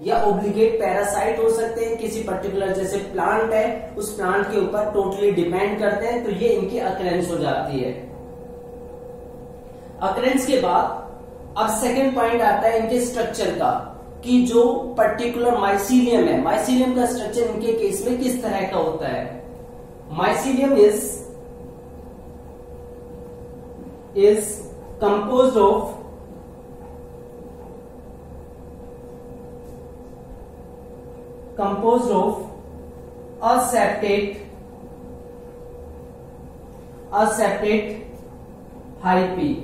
या obligate parasite हो सकते हैं, किसी पर्टिकुलर जैसे प्लांट है उस प्लांट के ऊपर टोटली डिपेंड करते हैं, तो ये इनकी अकरेंस हो जाती है। अकरेंस के बाद अब सेकंड पॉइंट आता है इनके स्ट्रक्चर का, कि जो पर्टिकुलर माइसीलियम है, माइसीलियम का स्ट्रक्चर इनके केस में किस तरह का होता है। Mycelium is composed of a septate hyphae.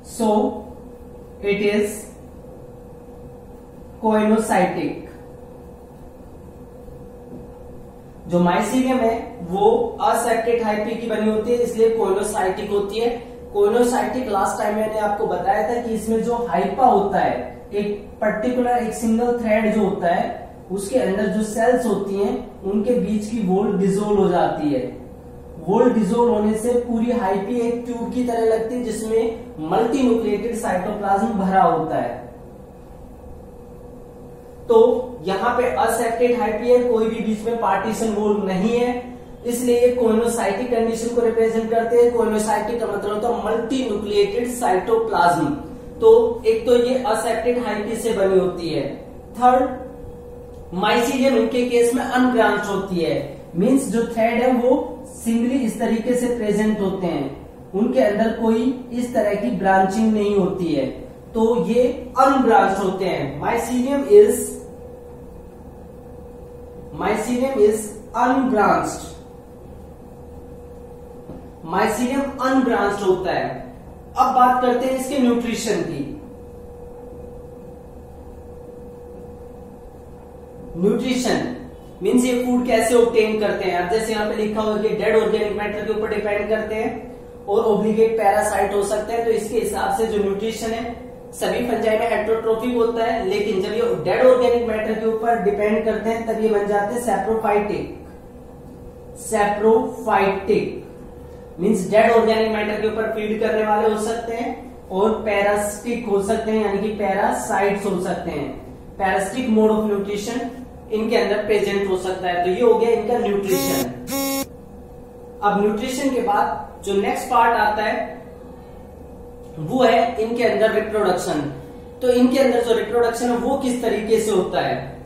So it is coenocytic. जो माइसीलियम है वो असेप्टेट हाइपी की बनी होती है, इसलिए कोइनोसाइटिक होती है। कोइनोसाइटिक लास्ट टाइम मैंने आपको बताया था कि इसमें जो हाइपा होता है, एक पर्टिकुलर एक सिंगल थ्रेड जो होता है उसके अंदर जो सेल्स होती हैं उनके बीच की वॉल डिसोल्व हो जाती है। वॉल डिसोल्व होने से पूरी हाइपी एक ट्यूब की तरह लगती है जिसमें मल्टी न्यूक्लिएटेड साइटोप्लाज्म भरा होता है। तो यहाँ पे असेप्टेड हाइपी है, कोई भी बीच में पार्टीशन वॉल नहीं है, इसलिए ये कोइनोसाइटिक कंडीशन को रिप्रेजेंट करते हैं। कोइनोसाइटिक का मतलब होता है मल्टी न्यूक्लिएटेड साइटोप्लाज्म। तो एक तो ये असेप्टेड हाइपी से बनी होती है। थर्ड, माइसीलियम इनके केस में अनब्रांच होती है, मींस जो थ्रेड है वो सिंगली इस तरीके से प्रेजेंट होते हैं, उनके अंदर कोई इस तरह की ब्रांचिंग नहीं होती है, तो ये अनब्रांच होते हैं। Mycelium is unbranched, mycelium unbranched होता है। अब बात करते हैं इसके न्यूट्रिशन की। न्यूट्रिशन मीन्स ये फूड कैसे ऑब्टेन करते हैं। अब जैसे यहाँ पे लिखा हुआ है कि डेड ऑर्गेनिक मैटर के ऊपर डिपेंड करते हैं और ओब्लिगेट पैरासाइट हो सकते हैं, तो इसके हिसाब से जो न्यूट्रिशन है सभी फंजाई में हेटेरोट्रोफिक होता है, लेकिन जब ये डेड ऑर्गेनिक मैटर के ऊपर डिपेंड करते हैं तब ये बन जाते हैं saprophytic. Saprophytic means dead organic matter के ऊपर फीड करने वाले हो सकते हैं और पैरासिटिक हो सकते हैं, यानी कि पैरासाइट्स हो सकते हैं। पैरासिटिक मोड ऑफ न्यूट्रिशन इनके अंदर प्रेजेंट हो सकता है। तो ये हो गया इनका न्यूट्रिशन। अब न्यूट्रिशन के बाद जो नेक्स्ट पार्ट आता है वो है इनके अंदर रिप्रोडक्शन। तो इनके अंदर जो रिप्रोडक्शन है वो किस तरीके से होता है।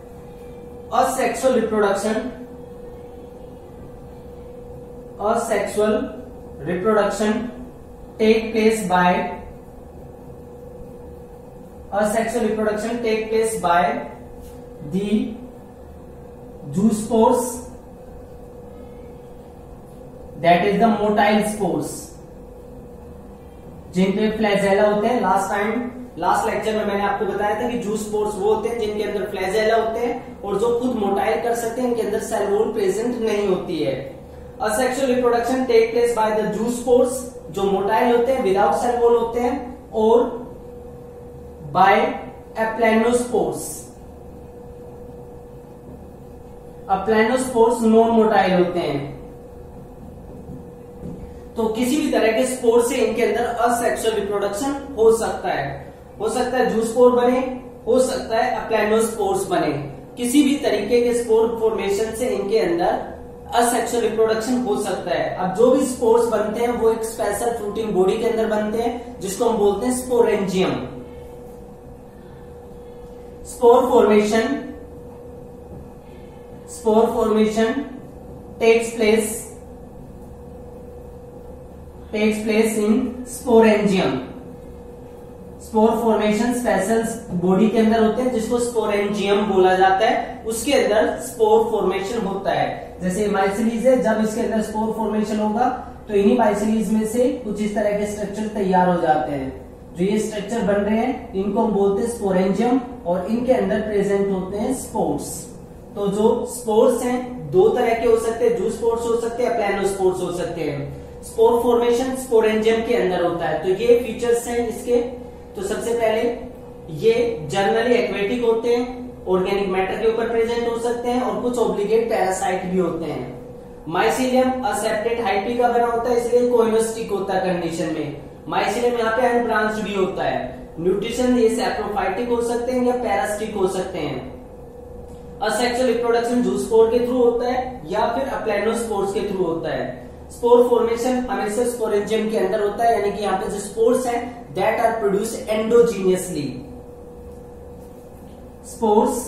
Asexual reproduction, asexual reproduction take place by the zoospores, that is the motile spores, जिनके फ्लैजेला होते हैं। लास्ट लेक्चर में मैंने आपको बताया था कि जूस्पोर्स वो होते हैं जिनके अंदर फ्लैजेला होते हैं और जो खुद मोटाइल कर सकते हैं, इनके अंदर सेल वॉल प्रेजेंट नहीं होती है। Asexual reproduction take place by the zoospores, जो मोटाइल होते हैं विदाउट सेल वॉल होते हैं, और by aplanospores. Aplanospores non motile होते हैं। तो किसी भी तरह के स्पोर से इनके अंदर असेक्सुअल रिप्रोडक्शन हो सकता है जूस्पोर बने, हो सकता है एप्लानोस्पोर्स बने। किसी भी तरीके के स्पोर फॉर्मेशन से इनके अंदर असेक्सुअल रिप्रोडक्शन हो सकता है। अब जो भी स्पोर्स बनते हैं वो एक स्पेशल फ्रूटिंग बॉडी के अंदर बनते हैं जिसको हम बोलते हैं sporangium. Spore formation takes place in sporangium. Spore formation special body के अंदर होते हैं जिसको स्पोरेंजियम बोला जाता है, उसके अंदर स्पोर फॉर्मेशन होता है। जैसे माइसिलीज है, जब इसके अंदर स्पोर फॉर्मेशन होगा तो इन्हीं माइसिलीज में से कुछ इस तरह के स्ट्रक्चर तैयार हो जाते हैं। जो ये स्ट्रक्चर बन रहे हैं इनको हम बोलते हैं स्पोरेंजियम, और इनके अंदर प्रेजेंट होते हैं स्पोर्स। तो जो स्पोर्स हैं दो तरह के हो सकते हैं, जूस्पोर्स हो सकते हैं, एप्लानोस्पोर्स हो सकते हैं। स्पोर फॉर्मेशन स्पोरेंजियम के अंदर होता है। तो ये फीचर्स हैं इसके। तो सबसे पहले ये जनरली एक्वेटिक होते हैं, ऑर्गेनिक मैटर के ऊपर प्रेजेंट हो सकते हैं, और कुछ ऑब्लिगेट पैरासाइट भी होते हैं। माइसीलियम असेप्टेट हाइपी का बना होता है, इसलिए कोइनोस्टिक होता है कंडीशन में। माइसीलियम यहाँ पे अनब्रांच्ड भी होता है। न्यूट्रिशन ये सैप्रोफाइटिक हो सकते हैं या पैरासिटिक हो सकते हैं। असेक्सुअल रिप्रोडक्शन जो स्पोर के थ्रू होता है या फिर अप्लेनोस्पोर्स के थ्रू होता है। स्पोर फॉर्मेशन हमेशा स्पोरेंजियम के अंदर होता है, यानी कि यहाँ पे जो स्पोर्स हैं that are produce endogenously. Spores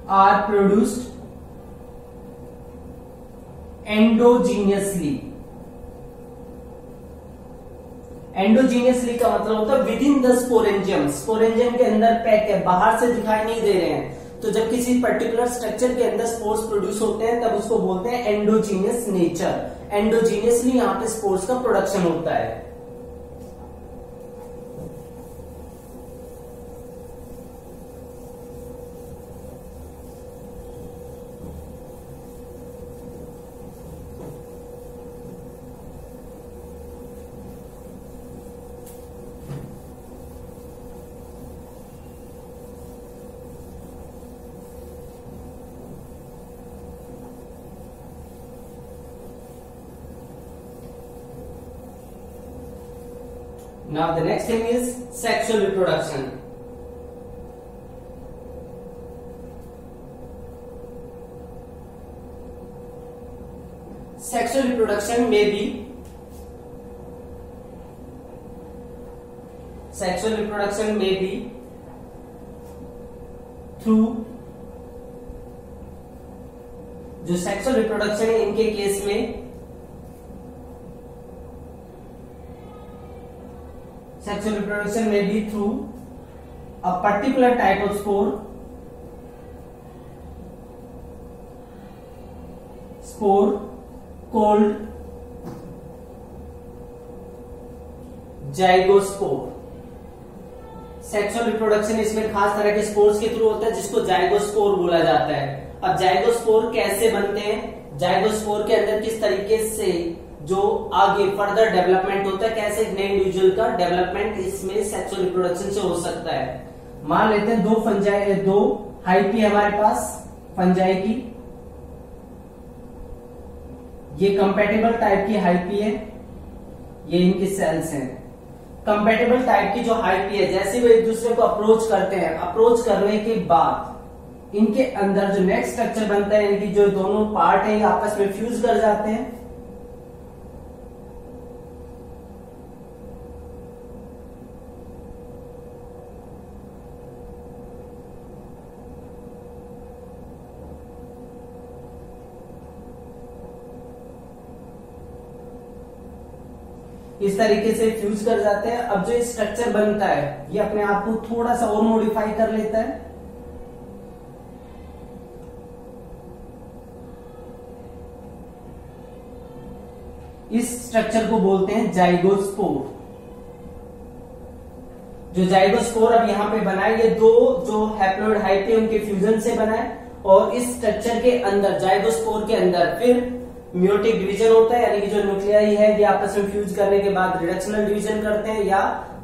are produced endogenously. Endogenously का मतलब होता है within the sporangium, sporangium के अंदर पैक है, बाहर से दिखाई नहीं दे रहे हैं। तो जब किसी पर्टिकुलर स्ट्रक्चर के अंदर स्पोर्स प्रोड्यूस होते हैं तब उसको बोलते हैं एंडोजीनियस नेचर। एंडोजीनियसली यहाँ पे स्पोर्स का प्रोडक्शन होता है। Now the next thing is sexual reproduction. Sexual reproduction may be through, जो सेक्सुअल रिप्रोडक्शन है इनके केस में sexual reproduction may be through a particular type of spore called zygospore. Sexual reproduction इसमें खास तरह के स्पोर्स के थ्रू होता है जिसको जाइगोस्पोर बोला जाता है। अब जाइगोस्पोर कैसे बनते हैं, जाइगोस्पोर के अंदर किस तरीके से जो आगे फर्दर डेवलपमेंट होता है, कैसे एक नए इंडिविजुअल का डेवलपमेंट इसमें सेक्सुअल रिप्रोडक्शन से हो सकता है। मान लेते हैं दो हाइपी हमारे पास फंजाई की, ये कंपैटिबल टाइप की हाइपी है, ये इनके सेल्स हैं। कंपैटिबल टाइप की जो हाइपी है जैसे वो एक दूसरे को अप्रोच करते हैं, अप्रोच करने के बाद इनके अंदर जो नेक्स्ट स्ट्रक्चर बनता है, इनकी जो दोनों पार्ट है आपस में फ्यूज कर जाते हैं। इस तरीके से फ्यूज कर जाते हैं। अब जो स्ट्रक्चर बनता है ये अपने आप को थोड़ा सा और मॉडिफाई कर लेता है। इस स्ट्रक्चर को बोलते हैं जाइगोस्पोर। जो जाइगोस्पोर अब यहां पे बना है ये दो जो हैप्लॉइड हाइपी उनके फ्यूजन से बना है, और इस स्ट्रक्चर के अंदर जाइगोस्पोर के अंदर फिर म्यूटिक डिवीजन होता है, यानी कि जो न्यूक्लियाई है ये आपस में फ्यूज करने के बाद रिडक्शनल डिवीजन करते हैं या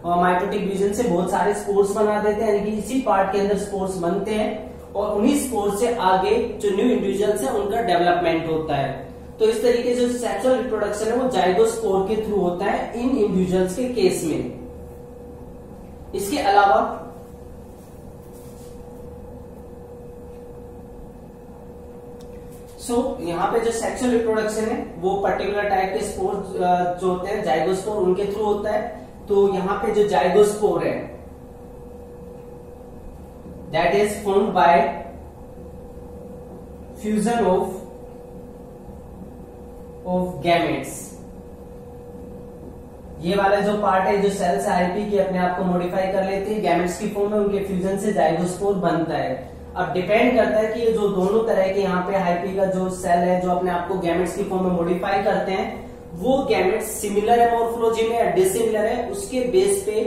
माइटोटिक डिवीजन से बहुत सारे स्पोर्स बना देते हैं, यानी कि इसी पार्ट के अंदर स्पोर्स बनते हैं और उन्हीं स्पोर्स से आगे जो न्यू इंडिविजुअल्स है उनका डेवलपमेंट होता है। तो इस तरीके से जो सेक्सुअल रिप्रोडक्शन है वो जाइगोस्पोर के थ्रू होता है इन इंडिविजुअल्स के केस में। इसके अलावा यहाँ पे जो सेक्सुअल रिप्रोडक्शन है वो पर्टिकुलर टाइप के स्पोर जो होते हैं जाइगोस्पोर उनके थ्रू होता है। तो यहाँ पे जो जाइगोस्पोर है that is formed by fusion of gametes. ये वाला जो पार्ट है जो सेल्स आईपी की अपने आप को मॉडिफाई कर लेती है गैमेट्स की फॉर्म में, उनके फ्यूजन से जाइगोस्पोर बनता है। अब डिपेंड करता है कि ये जो दोनों तरह के यहाँ पे हाइपी का जो सेल है जो अपने आप को गैमेट्स की फॉर्म में मॉडिफाई करते हैं वो गैमेट्स सिमिलर है मॉर्फोलॉजी में या डिसिमिलर है, उसके बेस पे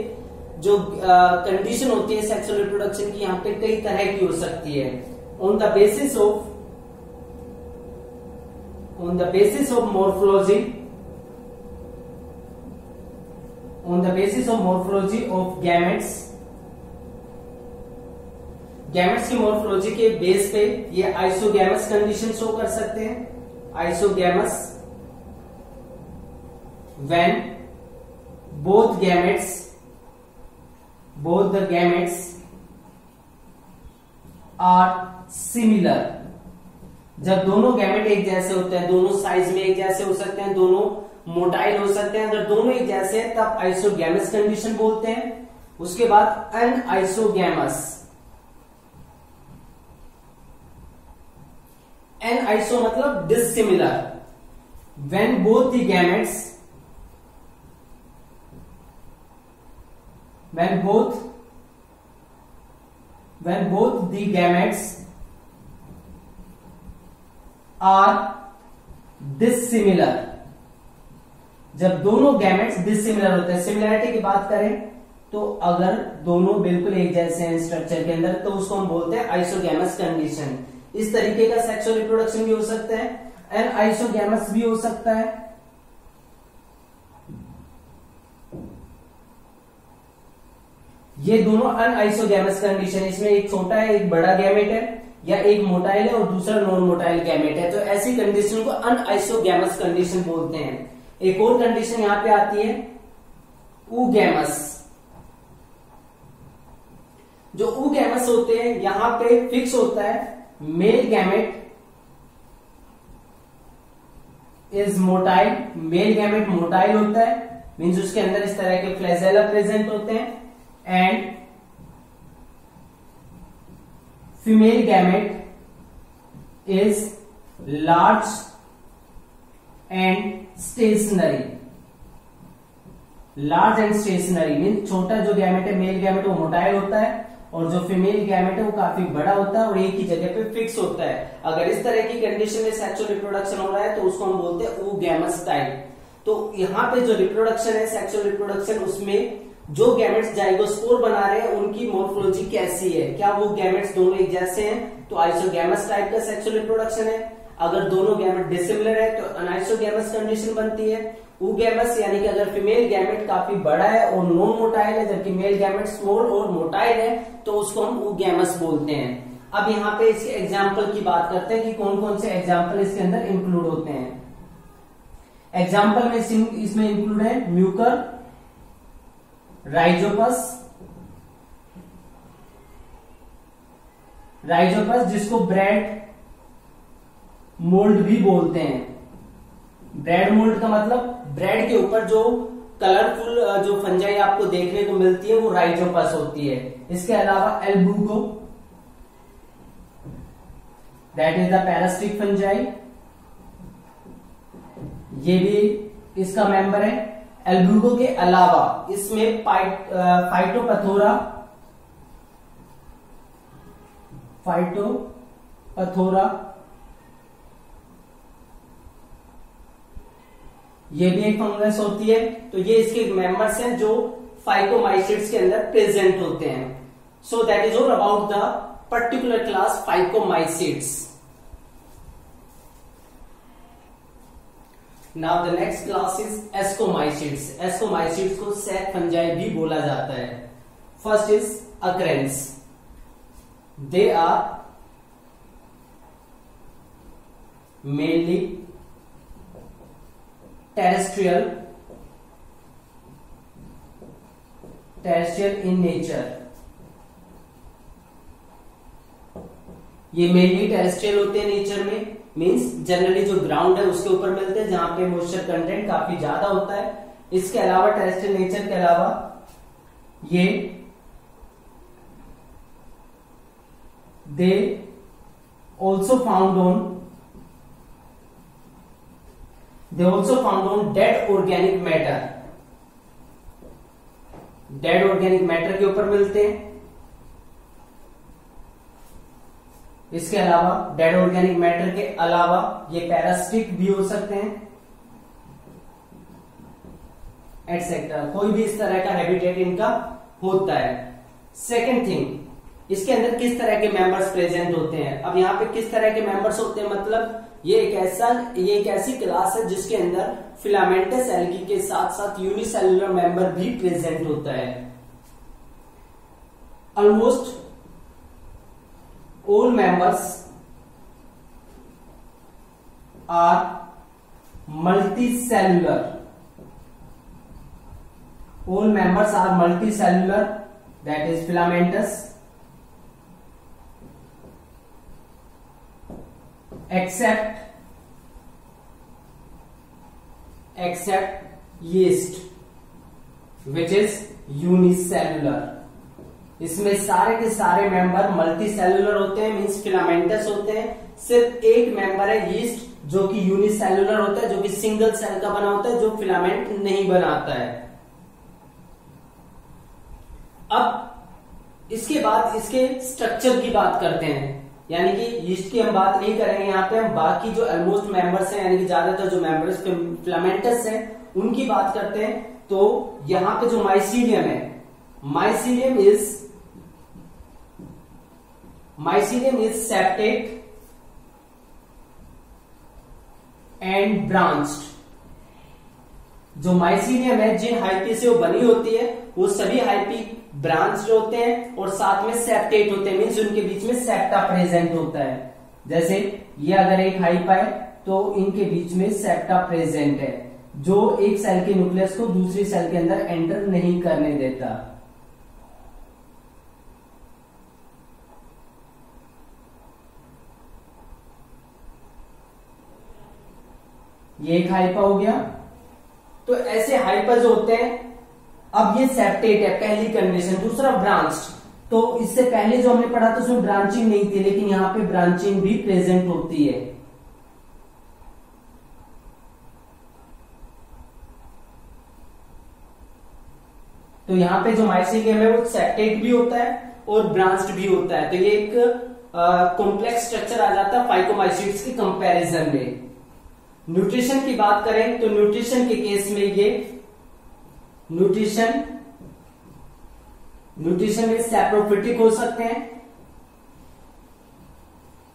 जो कंडीशन होती है सेक्सुअल रिप्रोडक्शन की यहाँ पे कई तरह की हो सकती है। On the basis of morphology of gametes की मॉर्फोलॉजी के बेस पे ये आइसोगैमस कंडीशन शो कर सकते हैं। Isogamous when both gametes both the gametes are similar. जब दोनों गैमेट एक जैसे होते हैं, दोनों साइज में एक जैसे हो सकते हैं, दोनों मोटाइल हो सकते हैं, अगर दोनों एक जैसे हैं तब आइसोगैमस कंडीशन बोलते हैं. उसके बाद अनआइसोगैमस. अनआइसो मतलब dissimilar. When both the gametes are dissimilar. जब दोनों गैमेट्स डिसिमिलर होते हैं, सिमिलैरिटी की बात करें तो अगर दोनों बिल्कुल एक जैसे हैं स्ट्रक्चर के अंदर तो उसको हम बोलते हैं आइसोगैमस कंडीशन. इस तरीके का सेक्सुअल रिप्रोडक्शन भी हो सकता है, अनआइसोगैमस भी हो सकता है. ये दोनों अनआइसोगैमस कंडीशन, इसमें एक छोटा है एक बड़ा गैमेट है, या एक मोटाइल है और दूसरा नॉन मोटाइल गैमेट है, तो ऐसी कंडीशन को अनआइसोगैमस कंडीशन बोलते हैं. एक और कंडीशन यहां पे आती है ऊगैमस. जो ऊगैमस होते हैं यहां पे फिक्स होता है male gamete is motile. Male gamete motile होता है, मीन्स उसके अंदर इस तरह के फ्लैजेला प्रेजेंट होते हैं. And female gamete is large and stationary. Large and stationary means छोटा जो गैमेट है मेल गैमेट वो मोटाइल होता है, और जो फीमेल गैमेट है वो काफी बड़ा होता है और एक ही जगह पे फिक्स होता है. अगर इस तरह की कंडीशन में सेक्सुअल रिप्रोडक्शन हो रहा है तो उसको हम बोलते हैं ऊगैमस टाइप. तो यहाँ पे जो रिप्रोडक्शन है सेक्सुअल रिप्रोडक्शन, उसमें जो गैमेट्स जाइगोस्पोर बना रहे हैं उनकी मॉर्फोलॉजी कैसी है, क्या वो गैमेट्स दोनों एक जैसे हैं तो आइसोगैमस टाइप का सेक्सुअल रिप्रोडक्शन है. अगर दोनों गैमेट डिसिमिलर है तो अनआइसोगैमस कंडीशन बनती है. ऊगैमस यानी कि अगर फीमेल गैमेट काफी बड़ा है और नॉन मोटाइल है जबकि मेल गैमेट स्मॉल और मोटाइल है तो उसको हम ऊगैमस बोलते हैं. अब यहाँ पे इसके एग्जाम्पल की बात करते हैं कि कौन कौन से एग्जाम्पल इसके अंदर इंक्लूड होते हैं. एग्जाम्पल में इसमें इंक्लूड है म्यूकर, राइजोपस जिसको ब्रेड मोल्ड भी बोलते हैं. ब्रेड मोल्ड का मतलब ब्रेड के ऊपर जो कलरफुल जो फंजाई आपको देखने को मिलती है वो राइजोपस होती है. इसके अलावा Albugo, that is the parasitic fungi, ये भी इसका मेंबर है. एल्बुगो के अलावा इसमें फाइटोपथोरा ये भी एक फंगस होती है. तो ये इसके मेंबर्स हैं जो फाइकोमाइसिट्स के अंदर प्रेजेंट होते हैं. So that is all about the particular class phycomycetes. Now the next class is ascomycetes. Ascomycetes को सैक फंजाई भी बोला जाता है. First is occurrence. They are mainly terrestrial in nature. ये मेनली टेरेस्ट्रियल होते हैं नेचर में, मींस जनरली जो ग्राउंड है उसके ऊपर मिलते हैं जहां पे मॉइस्चर कंटेंट काफी ज्यादा होता है. इसके अलावा टेरेस्ट्रियल नेचर के अलावा ये दे also found on dead organic matter. Dead organic matter के ऊपर मिलते हैं. इसके अलावा डेड ऑर्गेनिक मैटर के अलावा ये पैरासिटिक भी हो सकते हैं एटसेट्रा. कोई भी इस तरह का हैबिटेट इनका होता है. सेकेंड थिंग, इसके अंदर किस तरह के मेंबर्स प्रेजेंट होते हैं. अब यहाँ पे किस तरह के मेंबर्स होते हैं मतलब ये एक ऐसी क्लास है जिसके अंदर फिलामेंटस एल्गी के साथ साथ यूनिसेलुलर मेंबर भी प्रेजेंट होता है. Almost all members are multicellular. All members are multicellular that is filamentous, except yeast which is unicellular। इसमें सारे के सारे मेंबर मल्टी सेलुलर होते हैं, मींस फिलामेंटस होते हैं। सिर्फ एक मेंबर है यीस्ट जो कि यूनिसेलुलर होता है, जो कि सिंगल सेल का बना होता है, जो फिलामेंट नहीं बनाता है। अब इसके बाद इसके स्ट्रक्चर की बात करते हैं, यानी कि यीस्ट की हम बात नहीं करेंगे यहाँ पे, हम बाकी जो ऑलमोस्ट मेंबर्स हैं, यानी कि ज्यादातर जो मेंबर्स फिलामेंटस हैं उनकी बात करते हैं। तो यहाँ पे जो माइसीलियम है, mycelium is septate and branched. जो माइसीलियम है, जिन हाइपी से वो बनी होती है, वो सभी हाइपी ब्रांच होते हैं और साथ में सेप्टेट होते हैं, मीन्स उनके बीच में सेप्टा प्रेजेंट होता है। जैसे ये अगर एक हाइपा है तो इनके बीच में सेप्टा प्रेजेंट है, जो एक सेल के न्यूक्लियस को दूसरी सेल के अंदर एंटर नहीं करने देता। ये एक हाइपा हो गया। तो ऐसे हाइपा जो होते हैं, अब ये सेप्टेट है पहली कंडीशन। दूसरा ब्रांच, तो इससे पहले जो हमने पढ़ा था उसमें ब्रांचिंग नहीं थी, लेकिन यहां पे ब्रांचिंग भी प्रेजेंट होती है। तो यहां पे जो माइसीलियम है वो सेप्टेट भी होता है और ब्रांच्ड भी होता है। तो ये एक कॉम्प्लेक्स स्ट्रक्चर आ जाता है फाइकोमाइसीट्स की कंपैरिजन में। न्यूट्रिशन की बात करें तो न्यूट्रिशन के केस में ये न्यूट्रिशन में सैप्रोफिटिक हो सकते हैं,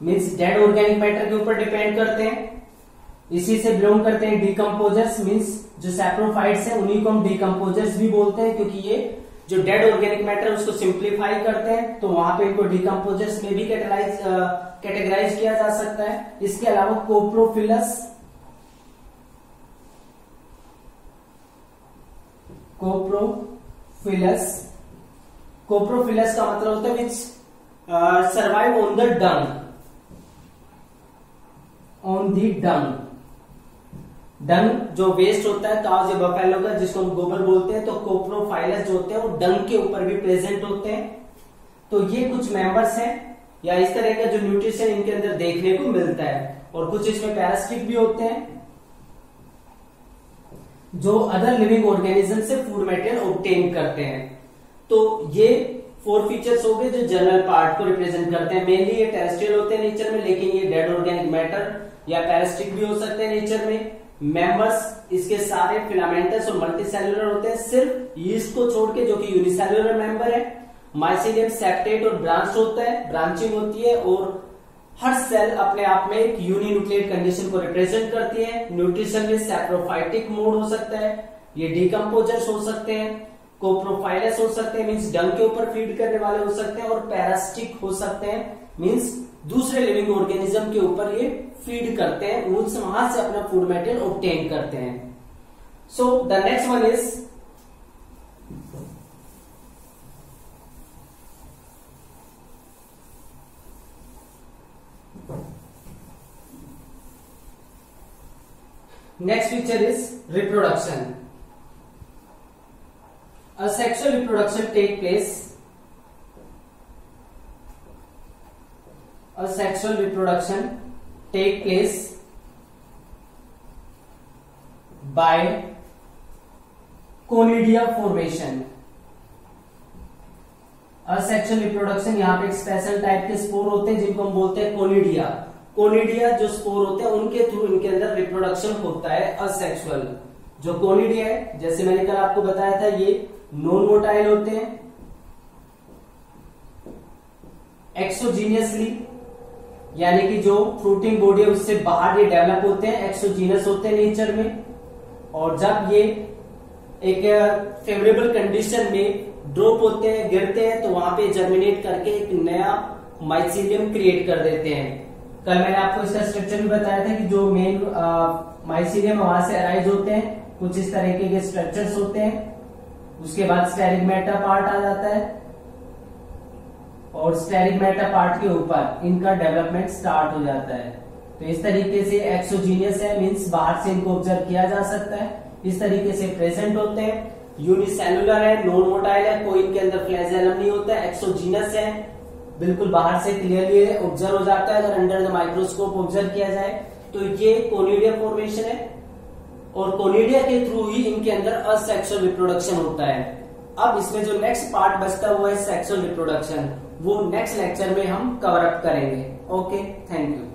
मीन्स डेड ऑर्गेनिक मैटर के ऊपर डिपेंड करते हैं। इसी से बिलोंग करते हैं डिकम्पोजर्स, मीन्स जो सैप्रोफाइट्स हैं उन्हीं को हम डिकम्पोजर्स भी बोलते हैं, क्योंकि ये जो डेड ऑर्गेनिक मैटर है उसको सिंप्लीफाई करते हैं, तो वहां पे इनको डिकम्पोजर्स में भी कैटेगराइज किया जा सकता है। इसके अलावा कोप्रोफिलस का मतलब होता है विच सर्वाइव ऑन द डंग जो वेस्ट होता है काउज या बफेलो का, जिसको हम गोबर बोलते हैं। तो कोप्रोफाइलस जो होते हैं वो डंग के ऊपर भी प्रेजेंट होते हैं। तो ये कुछ मेंबर्स हैं, या इस तरह का जो न्यूट्रिशन इनके अंदर देखने को मिलता है। और कुछ इसमें पैरासिटिक भी होते हैं जो अदर लिविंग ऑर्गेनिज्म से फूड मटेरियल ऑब्टेन करते हैं। तो ये 4 फीचर्स हो गए जो जनरल पार्ट को रिप्रेजेंट करते हैं। मेनली ये टेरेस्ट्रियल होते हैं नेचर में, लेकिन ये डेड ऑर्गेनिक मैटर या पैरासिटिक भी हो सकते हैं नेचर में। मेंबर्स इसके सारे फिलामेंटस और मल्टीसेलुलर होते हैं, सिर्फ यीस्ट को छोड़ के जो कि यूनिसेलुलर मेंबर है। माइसीलियम सेप्टेट और ब्रांच होता है, ब्रांचिंग होती है, और हर सेल अपने आप में एक यूनिन्यूक्लियेट कंडीशन को रिप्रेजेंट करती है। न्यूट्रिशन में सैप्रोफाइटिक मोड हो सकता है, ये डिकम्पोजर्स हो सकते हैं, कोप्रोफाइलस हो सकते हैं, मींस डंग के ऊपर फीड करने वाले हो सकते हैं, और पैरासिटिक हो सकते हैं, मींस दूसरे लिविंग ऑर्गेनिज्म के ऊपर ये फीड करते हैं, वहां से अपना फूड मटेरियल ऑब्टेन करते हैं। So the next one is next feature is reproduction. A sexual reproduction take place. A sexual reproduction take place by conidia formation. Asexual reproduction, यहाँ पे एक स्पेशल टाइप के स्पोर होते हैं जिनको हम बोलते हैं कोनिडिया। कोनिडिया जो स्पोर होते हैं उनके थ्रू इनके अंदर रिप्रोडक्शन होता है असेक्सुअल। जो कोनिडिया है, जैसे मैंने कल आपको बताया था, ये नॉन मोटाइल होते हैं, एक्सोजीनियसली, यानी कि जो फ्रूटिंग बॉडी है उससे बाहर ये डेवलप होते हैं, एक्सोजीनस होते हैं नेचर में। और जब ये एक फेवरेबल कंडीशन में ड्रॉप होते हैं, गिरते हैं, तो वहां पे जर्मिनेट करके एक नया माइसीलियम क्रिएट कर देते हैं। कल मैंने आपको इसका स्ट्रक्चर भी बताया था कि जो मेन माइसीलियम वहां से अराइज होते हैं, कुछ इस तरीके के स्ट्रक्चर्स होते हैं। उसके बाद स्टेरिगमेटा पार्ट आ जाता है, और स्टेरिगमेटा पार्ट के ऊपर इनका डेवलपमेंट स्टार्ट हो जाता है। तो इस तरीके से एक्सोजीनियस है, मींस बाहर से इनको ऑब्जर्व किया जा सकता है, इस तरीके से प्रेजेंट होते हैं। यूनिसेलुलर है, नॉन मोटाइल है, कोई इनके अंदर फ्लैजेलम नहीं होता है। एक्सोजीनस है, बिल्कुल बाहर से क्लियरली ऑब्जर्व हो जाता है अगर अंडर द माइक्रोस्कोप ऑब्जर्व किया जाए। तो ये कोनिडिया फॉर्मेशन है और कोनिडिया के थ्रू ही इनके अंदर असेक्सुअल रिप्रोडक्शन होता है। अब इसमें जो नेक्स्ट पार्ट बचता हुआ है सेक्सुअल रिप्रोडक्शन, वो नेक्स्ट लेक्चर में हम कवर अप करेंगे। Okay, thank you.